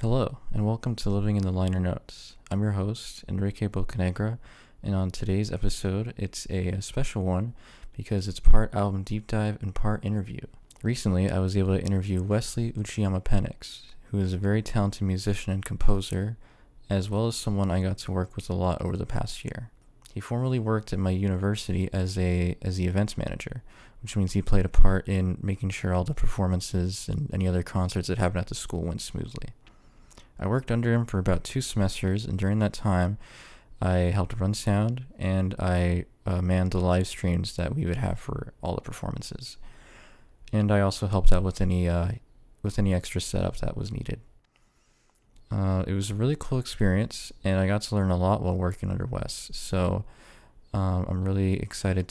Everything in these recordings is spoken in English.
Hello, and welcome to Living in the Liner Notes. I'm your host, Enrique Bocanegra, and on today's episode, it's a special one because it's part album deep dive and part interview. Recently, I was able to interview Wesley Penix, who is a very talented musician and composer, as well as someone I got to work with a lot over the past year. He formerly worked at my university as the events manager, which means he played a part in making sure all the performances and any other concerts that happened at the school went smoothly. I worked under him for about 2 semesters, and during that time, I helped run sound, and I manned the live streams that we would have for all the performances. And I also helped out with any extra setup that was needed. It was a really cool experience, and I got to learn a lot while working under Wes. So I'm really excited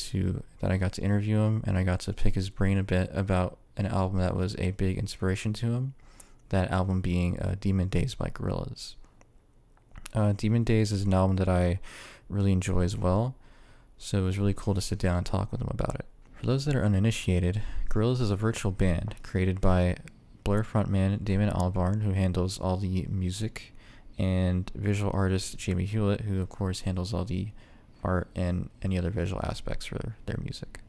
that I got to interview him, and I got to pick his brain a bit about an album that was a big inspiration to him. That album being Demon Days by Gorillaz. Demon Days is an album that I really enjoy as well, so it was really cool to sit down and talk with him about it. For those that are uninitiated, Gorillaz is a virtual band created by Blur frontman Damon Albarn, who handles all the music, and visual artist Jamie Hewlett, who of course handles all the art and any other visual aspects for their music.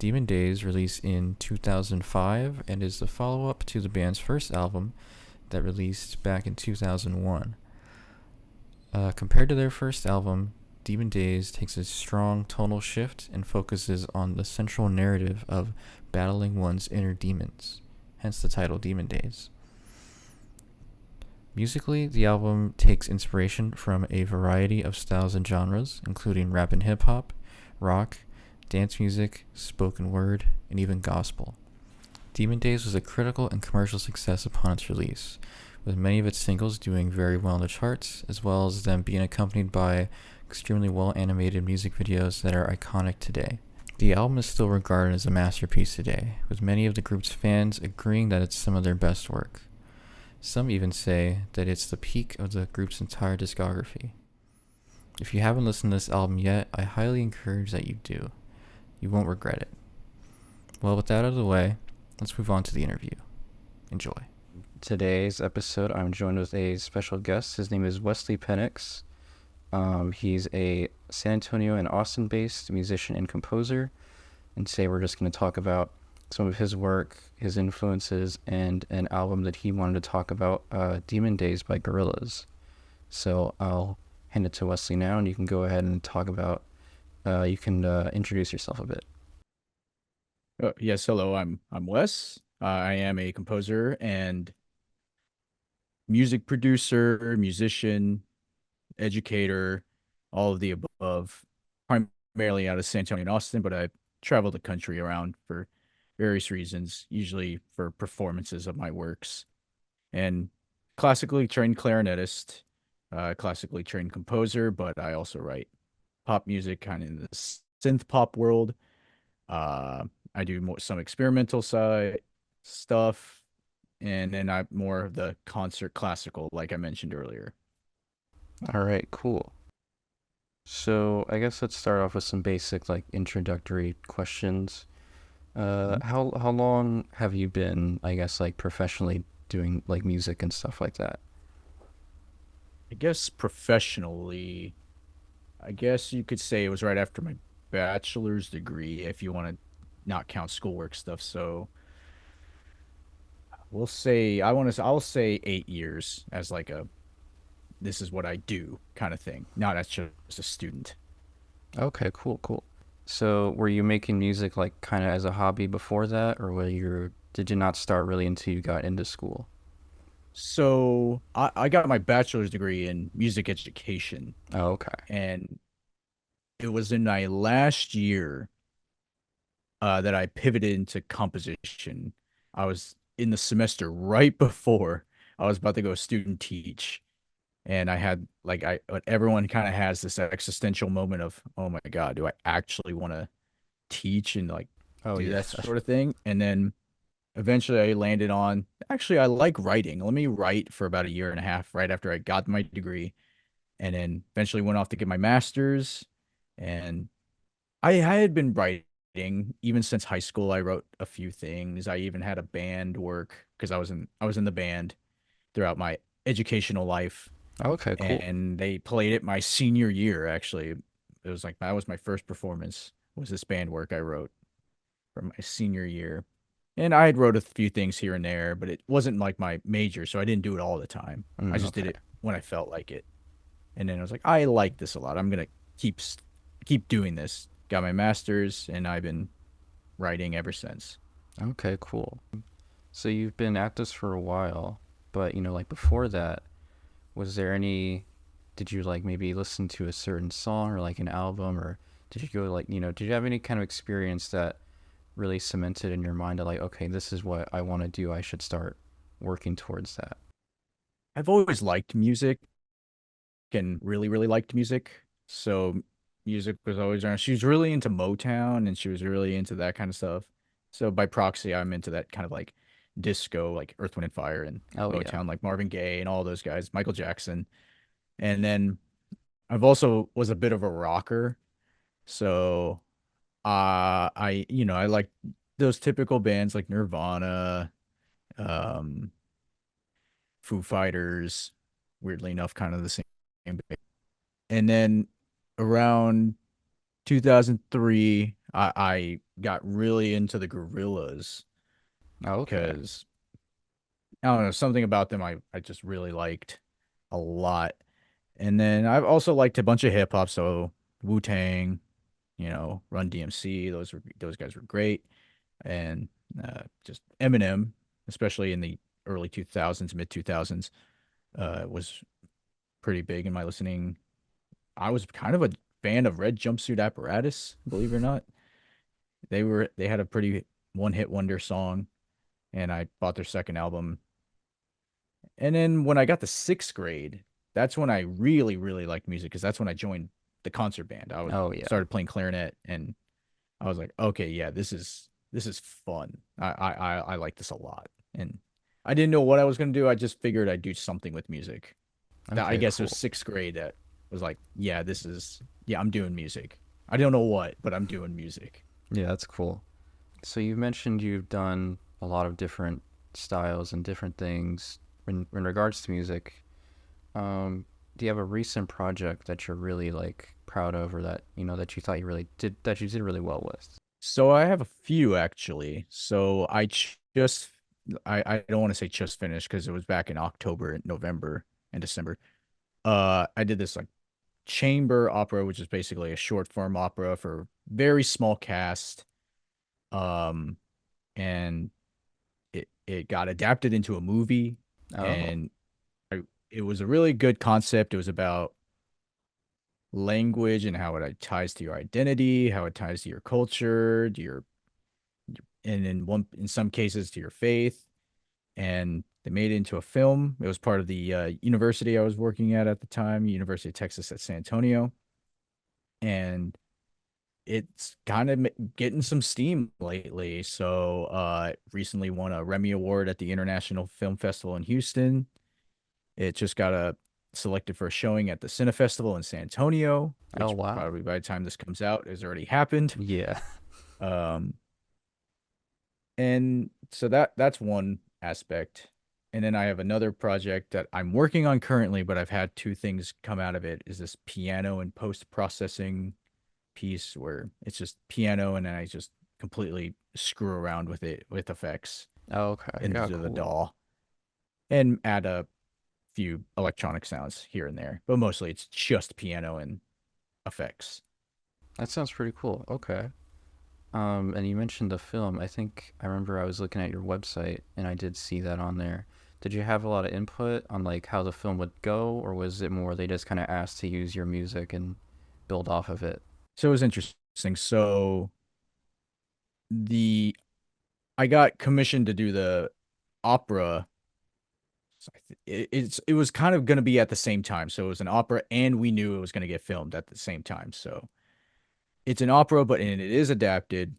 Demon Days released in 2005 and is the follow-up to the band's first album that released back in 2001. Compared to their first album, Demon Days takes a strong tonal shift and focuses on the central narrative of battling one's inner demons, hence the title Demon Days. Musically, the album takes inspiration from a variety of styles and genres, including rap and hip-hop, rock, dance music, spoken word, and even gospel. Demon Days was a critical and commercial success upon its release, with many of its singles doing very well in the charts, as well as them being accompanied by extremely well-animated music videos that are iconic today. The album is still regarded as a masterpiece today, with many of the group's fans agreeing that it's some of their best work. Some even say that it's the peak of the group's entire discography. If you haven't listened to this album yet, I highly encourage that you do. You won't regret it. Well, with that out of the way, let's move on to the interview. Enjoy. Today's episode, I'm joined with a special guest. His name is Wesley Penix. He's a San Antonio and Austin-based musician and composer. And today we're just going to talk about some of his work, his influences, and an album that he wanted to talk about, Demon Days by Gorillaz. So I'll hand it to Wesley now, and you can go ahead and talk about you can introduce yourself a bit. Yes, hello. I'm Wes. I am a composer and music producer, musician, educator, all of the above. Primarily out of San Antonio and Austin, but I travel the country around for various reasons, usually for performances of my works. And classically trained clarinetist, classically trained composer, but I also write pop music, kind of in the synth pop world. I do some experimental side stuff, and then I'm more of the concert classical, like I mentioned earlier. All right, cool. So I guess let's start off with some basic, like, introductory questions. How long have you been, I guess, like, professionally doing, like, music and stuff like that? I guess professionally, I guess you could say it was right after my bachelor's degree, if you want to not count schoolwork stuff. So I'll say 8 years as like this is what I do kind of thing, not as just a student. Okay, cool. So were you making music, like, kind of as a hobby before that, or did you not start really until you got into school? So I got my bachelor's degree in music education, Oh, okay. and it was in my last year that I pivoted into composition. I was in the semester right before I was about to go student teach. And I had what everyone kind of has this existential moment of, oh my God, do I actually want to teach and like Oh, do yeah. that sort of thing? And then eventually I landed on actually I like writing. Let me write for about a year and a half right after I got my degree, and then eventually went off to get my master's. And I had been writing even since high school. I wrote a few things. I even had a band work because I was in the band throughout my educational life, Okay, cool. and they played it my senior year actually. It was like that was my first performance was this band work I wrote from my senior year. And I had wrote a few things here and there, but it wasn't like my major, so I didn't do it all the time. I just did Okay. it when I felt like it. And then I was like, I like this a lot. I'm gonna keep doing this. Got my master's, and I've been writing ever since. Okay, cool. So you've been at this for a while, but like before that, was there any did you like maybe listen to a certain song or like an album, or did you go like, did you have any kind of experience that really cemented in your mind that like, okay, this is what I want to do. I should start working towards that. I've always liked music and really, really liked music. So music was always around. She was really into Motown and she was really into that kind of stuff. So by proxy, I'm into that kind of like disco, like Earth, Wind and Fire and Oh yeah. Motown, like Marvin Gaye and all those guys, Michael Jackson. And then I've also was a bit of a rocker. So I like those typical bands like Nirvana, um, Foo Fighters, weirdly enough, kind of the same. And then around 2003, I got really into the Gorillaz Oh, okay. because I don't know, something about them I just really liked a lot. And then I've also liked a bunch of hip hop, so Wu-Tang, Run DMC, those guys were great. And just Eminem, especially in the early 2000s, mid 2000s, was pretty big in my listening. I was kind of a fan of Red Jumpsuit Apparatus, believe it or not. They had a pretty one hit wonder song, and I bought their second album. And then when I got to sixth grade, that's when I really, really liked music because that's when I joined the concert band. I was Oh yeah. started playing clarinet, and I was like, okay, yeah, this is fun. I like this a lot. And I didn't know what I was gonna do. I just figured I'd do something with music. That I Okay, guess it was cool. sixth grade that was like, yeah, I'm doing music. I don't know what, but I'm doing music. Yeah, that's cool. So you mentioned you've done a lot of different styles and different things in regards to music. Do you have a recent project that you're really like proud of, or that that you thought you did really well with? So I have a few actually. So just I don't want to say just finished because it was back in October, November, and December. I did this like chamber opera, which is basically a short form opera for very small cast. Um, and it got adapted into a movie, Oh, and it was a really good concept. It was about language and how it ties to your identity, how it ties to your culture, to and in some cases to your faith. And they made it into a film. It was part of the university I was working at the time, University of Texas at San Antonio, and it's kind of getting some steam lately. So, recently won a Remy Award at the International Film Festival in Houston. It just got selected for a showing at the Cine Festival in San Antonio, oh which wow. probably by the time this comes out has already happened. Yeah. Um, and so that's one aspect. And then I have another project that I'm working on currently, but I've had two things come out of it. Is this piano and post-processing piece where it's just piano and then I just completely screw around with it with effects Oh, okay. Yeah, into the cool. DAW and add a few electronic sounds here and there. But mostly it's just piano and effects. That sounds pretty cool. Okay. And you mentioned the film. I think I remember I was looking at your website and I did see that on there. Did you have a lot of input on like how the film would go, or was it more they just kind of asked to use your music and build off of it? So it was interesting. So the I got commissioned to do the opera. So it was kind of going to be at the same time. So it was an opera, and we knew it was going to get filmed at the same time. So it's an opera, but and it is adapted.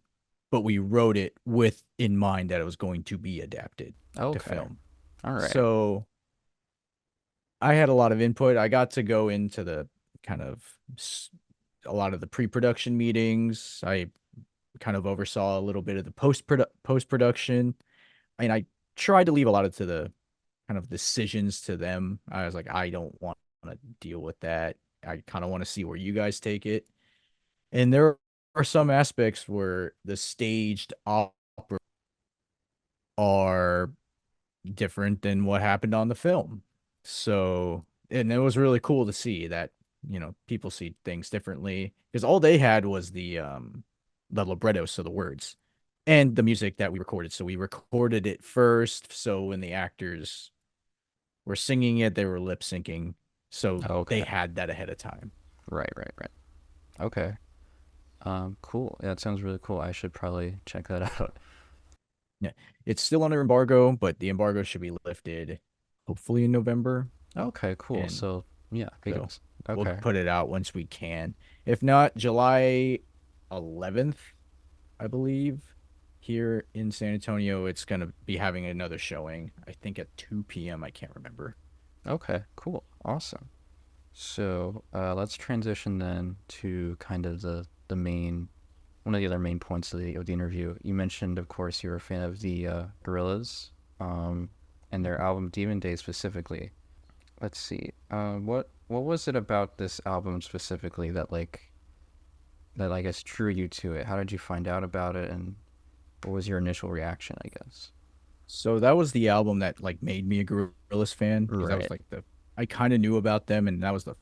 but we wrote it with in mind that it was going to be adapted to Okay. film. All right. So I had a lot of input. I got to go into the kind of a lot of the pre-production meetings. I kind of oversaw a little bit of the post production. And I tried to leave a lot of to the kind of decisions to them. I was like, I don't want to deal with that. I kind of want to see where you guys take it. And there are some aspects where the staged opera are different than what happened on the film. So, and it was really cool to see that, people see things differently because all they had was the libretto, so the words and the music that we recorded. So we recorded it first. So when the actors were singing it, they were lip syncing. So they Okay. had that ahead of time. Right, right, right. Okay. Cool. Yeah, that sounds really cool. I should probably check that out. Yeah. It's still under embargo, but the embargo should be lifted hopefully in November. Okay, cool. And So, yeah, so because we'll okay. put it out once we can. If not, July 11th, I believe, here in San Antonio, it's going to be having another showing. I think at 2 p.m. I can't remember. Okay, cool. Awesome. So, let's transition then to kind of the main one of the other main points of the interview. You mentioned, of course, you're a fan of the Gorillaz, and their album Demon Days specifically. Let's see. What was it about this album specifically that I guess drew you to it? How did you find out about it, and what was your initial reaction? I guess. So that was the album that like made me a Gorillaz fan because that was Right. like the I kind of knew about them, and that was the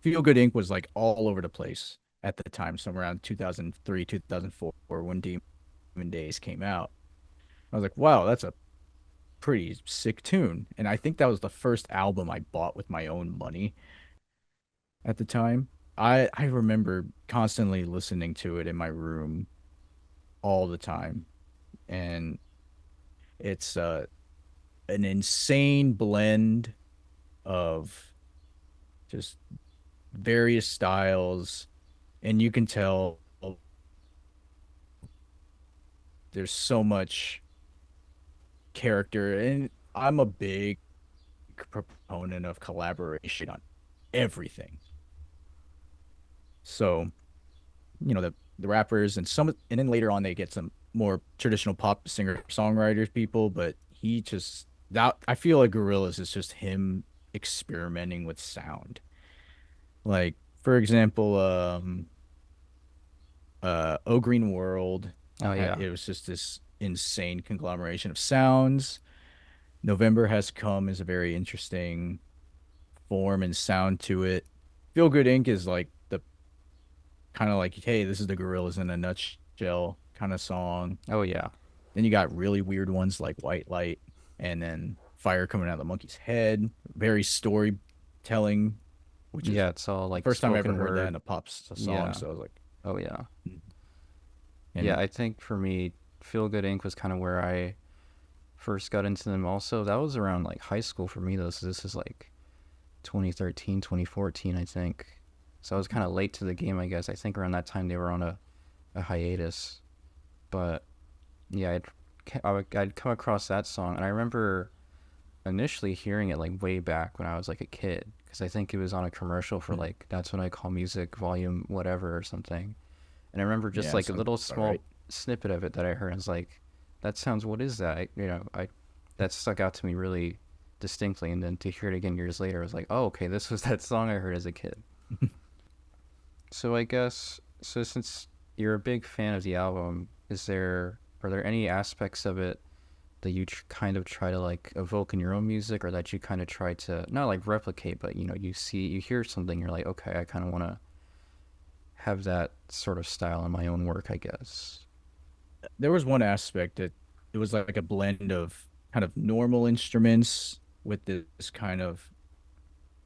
Feel Good Inc. was like all over the place at the time, somewhere around 2003, 2004, when Demon Days came out. I was like, wow, that's a pretty sick tune. And I think that was the first album I bought with my own money at the time. I remember constantly listening to it in my room all the time. And it's an insane blend of just various styles, and you can tell there's so much character. And I'm a big proponent of collaboration on everything. So, the rappers and and then later on they get some more traditional pop singer songwriters people, but he just that I feel like Gorillaz is just him experimenting with sound. Like for example, Oh Green World Oh had yeah. it was just this insane conglomeration of sounds. November Has Come is a very interesting form and sound to it. Feel Good Inc. is like the kind of like, hey, this is the Gorillaz in a nutshell kind of song. Oh yeah. Then you got really weird ones like White Light and then Fire Coming Out of the Monkey's Head. Very storytelling, which is Yeah. It's all the like first time I ever spoken heard that word. in a song. Yeah. So I was like, Oh yeah. hmm. Yeah. And I think for me, Feel Good Inc. was kind of where I first got into them. Also, that was around like high school for me though. So this is like 2013, 2014, I think. So I was kind of late to the game, I guess. I think around that time they were on a hiatus. But yeah, I'd come across that song, and I remember initially hearing it like way back when I was like a kid, because I think it was on a commercial for like That's When I Call Music Volume whatever or something. And I remember just yeah, like a sounds little about small right. snippet of it that I heard. I was like, that sounds, what is that? I that stuck out to me really distinctly. And then to hear it again years later, I was like, oh, okay, this was that song I heard as a kid. So I guess, so since you're a big fan of the album, are there any aspects of it that you kind of try to like evoke in your own music, or that you kind of try to not like replicate, but you hear something, you're like, okay, I kind of want to have that sort of style in my own work, I guess. There was one aspect that it was like a blend of kind of normal instruments with this kind of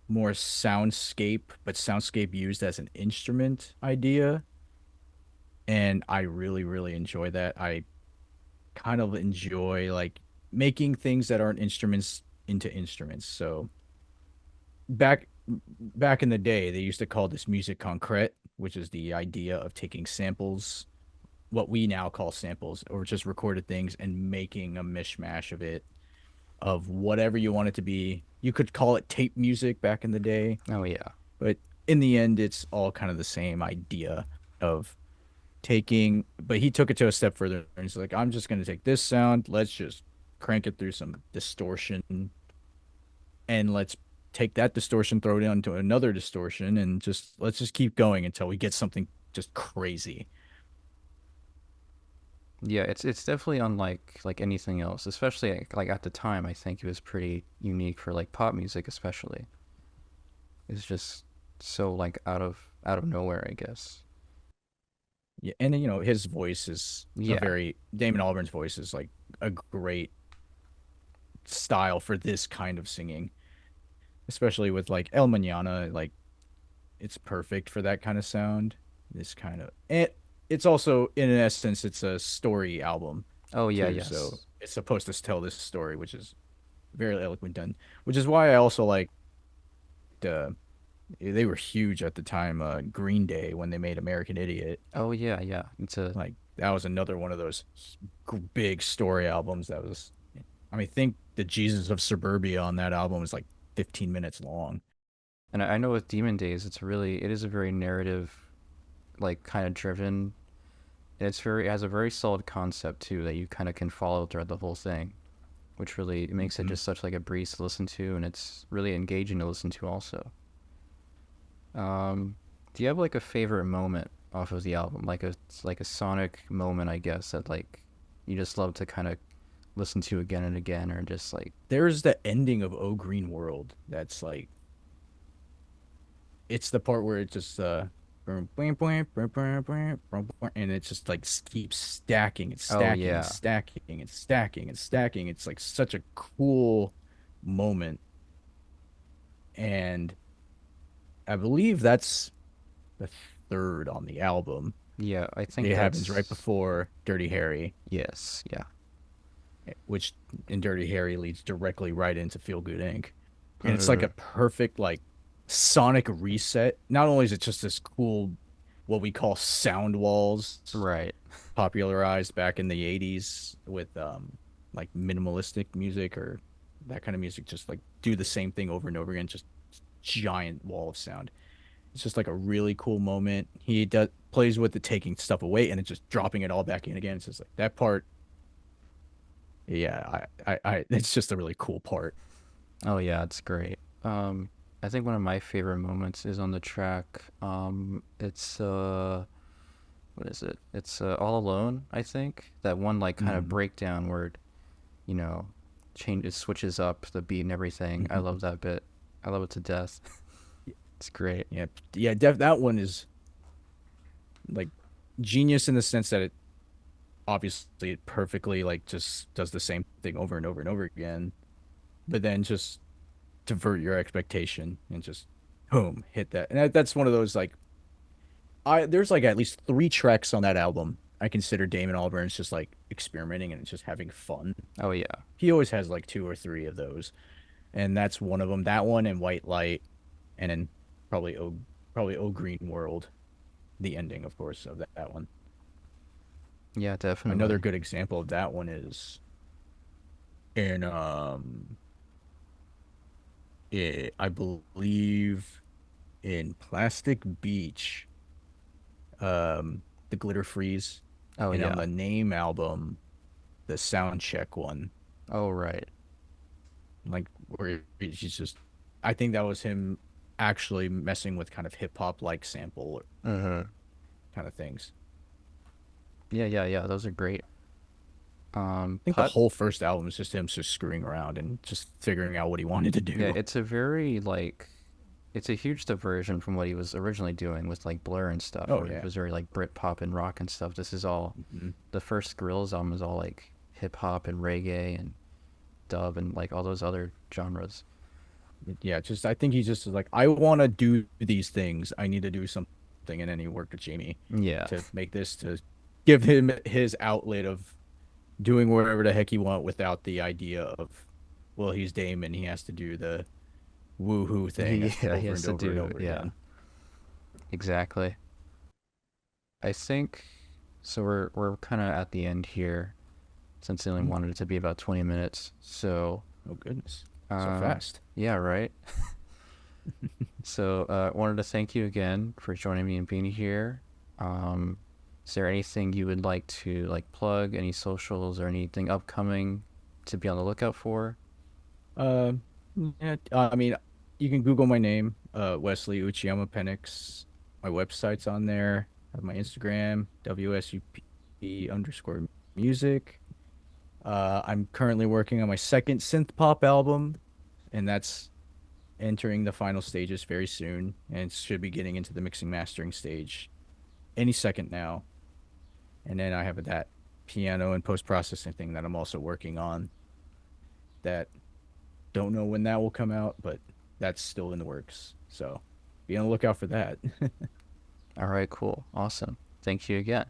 more soundscape, but soundscape used as an instrument idea. And I really, really enjoy that. I kind of enjoy like making things that aren't instruments into instruments. So back back in the day, they used to call this music concrete, which is the idea of taking samples what we now call samples or just recorded things and making a mishmash of it, of whatever you want it to be. You could call it tape music back in the day, Oh yeah. but in the end, it's all kind of the same idea of taking, but he took it to a step further and he's like, I'm just going to take this sound, let's just crank it through some distortion, and let's take that distortion, throw it into another distortion, and just let's just keep going until we get something just crazy. Yeah, it's definitely unlike like anything else, especially like at the time. I think it was pretty unique for like pop music, especially. It's just so like out of nowhere, I guess. Yeah, and you know his voice is a Yeah. very Damon Albarn's voice is like a great style for this kind of singing, especially with like El Mañana. Like it's perfect for that kind of sound. This kind of it's also in essence it's a story album Oh yeah, too, so yes. it's supposed to tell this story, which is very eloquent done. Which is why I also liked uh, they were huge at the time. Green Day when they made American Idiot, Oh yeah, yeah. It's a like that was another one of those big story albums. That was, I mean, think the Jesus of Suburbia on that album is like 15 minutes long. and I know with Demon Days, it is a very narrative, like kind of driven. And it has a very solid concept too that you kind of can follow throughout the whole thing, which really makes it Mhm. just such like a breeze to listen to, and it's really engaging to listen to also. Do you have like a favorite moment off of the album, like a sonic moment, I guess, that like you just love to kind of listen to again and again, or just like There's the ending of Oh Green World. That's like it's the part where it just and it just like keeps stacking and oh stacking and yeah, stacking and stacking and stacking. It's like such a cool moment, and I believe that's the third on the album. yeah, I think It happens right that's before Dirty Harry, yes, yeah. which in Dirty Harry leads directly right into Feel Good Inc. And it's like Uh, a perfect like sonic reset. Not only is it just this cool what we call sound walls right. popularized back in the 80s with like minimalistic music or that kind of music, just like do the same thing over and over again, just giant wall of sound. It's just like a really cool moment. He does plays with the taking stuff away and then just dropping it all back in again. It's just like that part. Yeah, it's just a really cool part. Oh yeah, it's great. I think one of my favorite moments is on the track. It's what is it? It's All Alone, I think. That one like kind of Mm. breakdown where you know, changes switches up the beat and everything. I love that bit. I love it to death. It's great. Yeah, yeah, that one is like genius in the sense that it obviously it perfectly like just does the same thing over and over and over again, but then just divert your expectation and just boom, hit that. And that's one of those like I there's like at least three tracks on that album I consider Damon Albarn's just like experimenting and just having fun. Oh yeah. He always has like two or three of those, and that's one of them. That one and White Light, and then probably O Green World, the ending, of course, of that one. Yeah, Another definitely. good example of that one is in I believe in Plastic Beach, the Glitter Freeze, Oh and on yeah. the Name album, the sound check one, Oh right. like where he's just, I think that was him actually messing with kind of hip hop like sample Uh-huh. kind of things. Yeah, yeah, yeah. Those are great. I think the Plat whole first album is just him just screwing around and just figuring out what he wanted to yeah, do. it's a very like it's a huge diversion from what he was originally doing with like Blur and stuff, Oh where it yeah. was very like Brit pop and rock and stuff. This is all Mhm. the first Gorillaz album is all like hip hop and reggae and dub and like all those other genres. Yeah, just I think he just was like, I want to do these things. I need to do something, and then he worked with Jamie Yeah. to make this to give him his outlet of doing whatever the heck he want without the idea of, well, he's Damon, he has to do the woohoo thing Yeah, he over has and to over and do over yeah, again. exactly. I think So we're kind of at the end here, since I only Mm. wanted it to be about 20 minutes. So, Oh goodness, so uh, fast. yeah, right. So, wanted to thank you again for joining me and being here. Um, is there anything you would like to like plug, any socials or anything upcoming to be on the lookout for? Um, yeah, I mean, you can Google my name, Wesley Penix. My website's on there. I have my Instagram, WSUP_music. I'm currently working on my second synth pop album, and that's entering the final stages very soon, and should be getting into the mixing mastering stage any second now. And then I have that piano and post processing thing that I'm also working on. That don't know when that will come out, but that's still in the works. So be on the lookout for that. All right, cool. Awesome. Thank you again.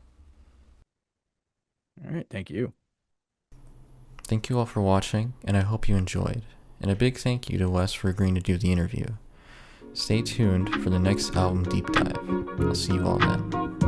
All right, thank you. Thank you all for watching, and I hope you enjoyed. And a big thank you to Wes for agreeing to do the interview. Stay tuned for the next album deep dive. I'll see you all then.